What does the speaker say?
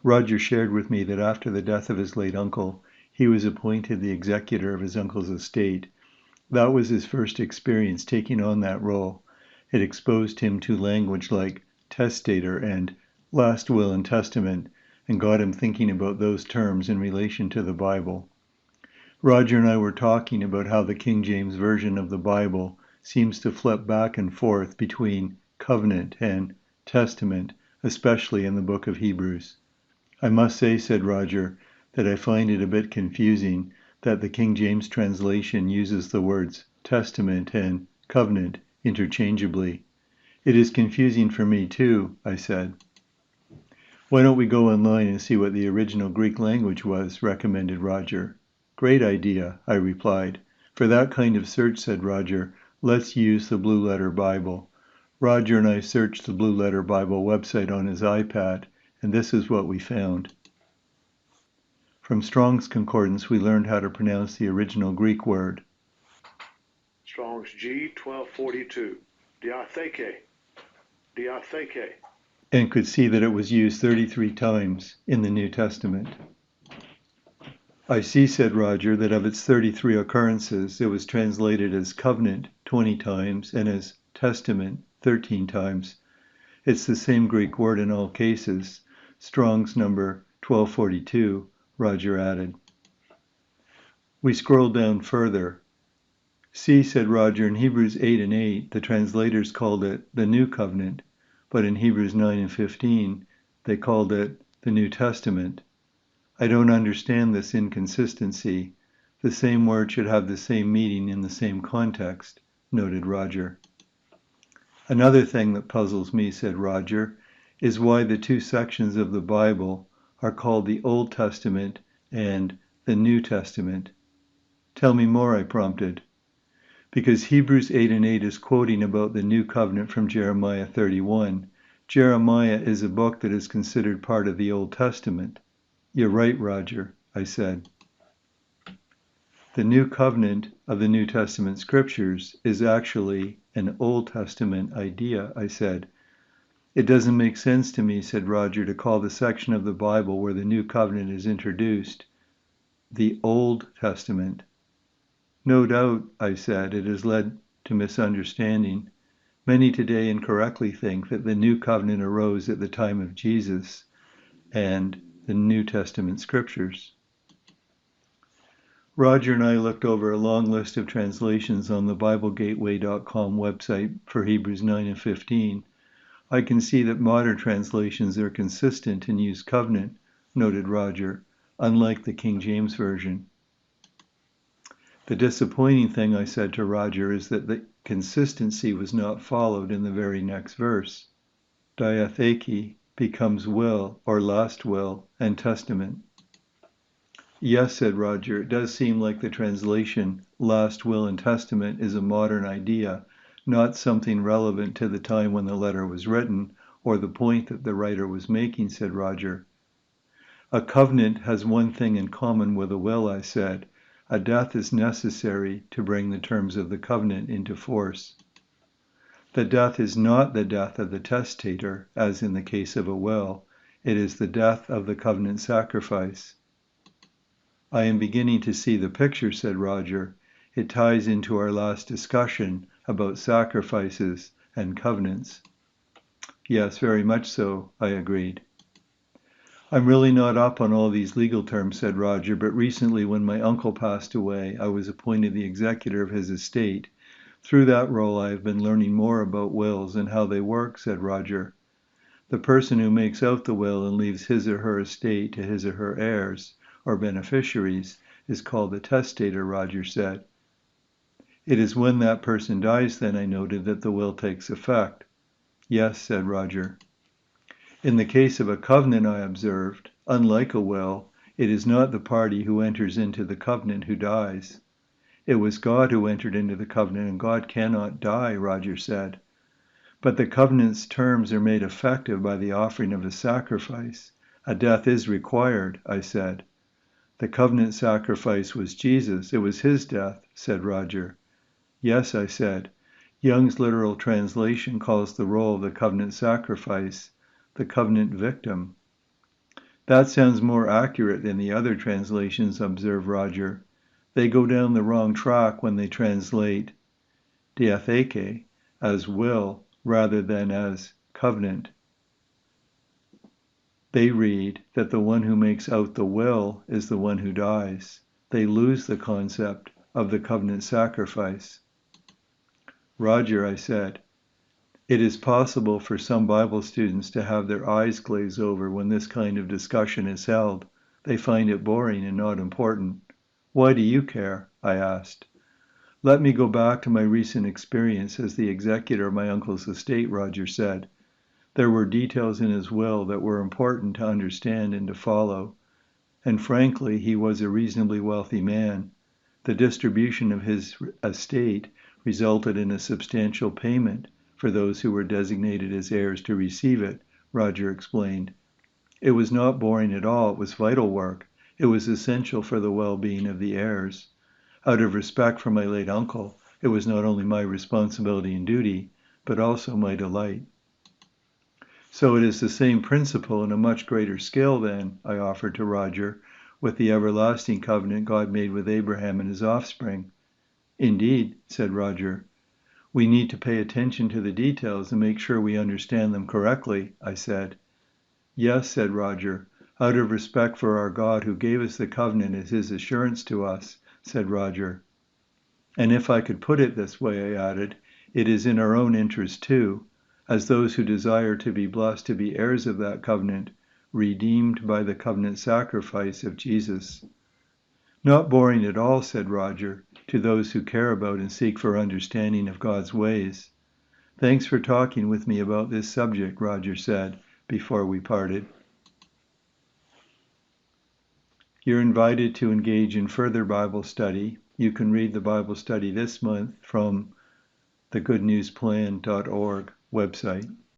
Roger shared with me that after the death of his late uncle, he was appointed the executor of his uncle's estate. That was his first experience taking on that role. It exposed him to language like testator and last will and testament, and got him thinking about those terms in relation to the Bible. Roger and I were talking about how the King James Version of the Bible seems to flip back and forth between covenant and testament, especially in the book of Hebrews. I must say, said Roger, that I find it a bit confusing that the King James translation uses the words testament and covenant interchangeably. It is confusing for me too, I said. Why don't we go online and see what the original Greek language was, recommended Roger. Great idea, I replied. For that kind of search, said Roger, let's use the Blue Letter Bible. Roger and I searched the Blue Letter Bible website on his iPad, and this is what we found. From Strong's Concordance, we learned how to pronounce the original Greek word. Strong's G 1242, diatheke, diatheke. And could see that it was used 33 times in the New Testament. I see, said Roger, that of its 33 occurrences, it was translated as covenant 20 times and as testament 13 times. It's the same Greek word in all cases. Strong's number 1242, Roger added. We scrolled down further. See, said Roger, in Hebrews 8 and 8, the translators called it the New Covenant, but in Hebrews 9 and 15, they called it the New Testament. I don't understand this inconsistency. The same word should have the same meaning in the same context, noted Roger. Another thing that puzzles me, said Roger, is why the two sections of the Bible are called the Old Testament and the New Testament. Tell me more, I prompted. Because Hebrews 8 and 8 is quoting about the New Covenant from Jeremiah 31. Jeremiah is a book that is considered part of the Old Testament. You're right, Roger, I said. The New Covenant of the New Testament Scriptures is actually an Old Testament idea, I said. It doesn't make sense to me, said Roger, to call the section of the Bible where the New Covenant is introduced the Old Testament. No doubt, I said, it has led to misunderstanding. Many today incorrectly think that the New Covenant arose at the time of Jesus and the New Testament Scriptures. Roger and I looked over a long list of translations on the BibleGateway.com website for Hebrews 9 and 15. I can see that modern translations are consistent and use covenant, noted Roger, unlike the King James Version. The disappointing thing, I said to Roger, is that the consistency was not followed in the very next verse. Diatheke becomes will or last will and testament. Yes, said Roger, it does seem like the translation last will and testament is a modern idea, not something relevant to the time when the letter was written or the point that the writer was making, said Roger. A covenant has one thing in common with a will, I said. A death is necessary to bring the terms of the covenant into force. The death is not the death of the testator, as in the case of a will. It is the death of the covenant sacrifice. I am beginning to see the picture, said Roger. It ties into our last discussion about sacrifices and covenants. Yes, very much so, I agreed. I'm really not up on all these legal terms, said Roger, but recently when my uncle passed away, I was appointed the executor of his estate. Through that role, I have been learning more about wills and how they work, said Roger. The person who makes out the will and leaves his or her estate to his or her heirs, or beneficiaries, is called a testator, Roger said. It is when that person dies, then, I noted, that the will takes effect. Yes, said Roger. In the case of a covenant, I observed, unlike a will, it is not the party who enters into the covenant who dies. It was God who entered into the covenant, and God cannot die, Roger said. But the covenant's terms are made effective by the offering of a sacrifice. A death is required, I said. The covenant sacrifice was Jesus. It was his death, said Roger. Yes, I said. Young's literal translation calls the role of the covenant sacrifice the covenant victim. That sounds more accurate than the other translations, observed Roger. They go down the wrong track when they translate diatheke as will rather than as covenant. They read that the one who makes out the will is the one who dies. They lose the concept of the covenant sacrifice. Roger, I said, it is possible for some Bible students to have their eyes glaze over when this kind of discussion is held. They find it boring and not important. Why do you care? I asked. Let me go back to my recent experience as the executor of my uncle's estate, Roger said. There were details in his will that were important to understand and to follow. And frankly, he was a reasonably wealthy man. The distribution of his estate resulted in a substantial payment for those who were designated as heirs to receive it, Roger explained. It was not boring at all, it was vital work. It was essential for the well-being of the heirs. Out of respect for my late uncle, it was not only my responsibility and duty, but also my delight. So it is the same principle in a much greater scale then, I offered to Roger, with the everlasting covenant God made with Abraham and his offspring. Indeed, said Roger. We need to pay attention to the details and make sure we understand them correctly, I said. Yes, said Roger, out of respect for our God who gave us the covenant as his assurance to us, said Roger. And if I could put it this way, I added, it is in our own interest too, as those who desire to be blessed to be heirs of that covenant, redeemed by the covenant sacrifice of Jesus. Not boring at all, said Roger, to those who care about and seek for understanding of God's ways. Thanks for talking with me about this subject, Roger said, before we parted. You're invited to engage in further Bible study. You can read the Bible study this month from the goodnewsplan.org website.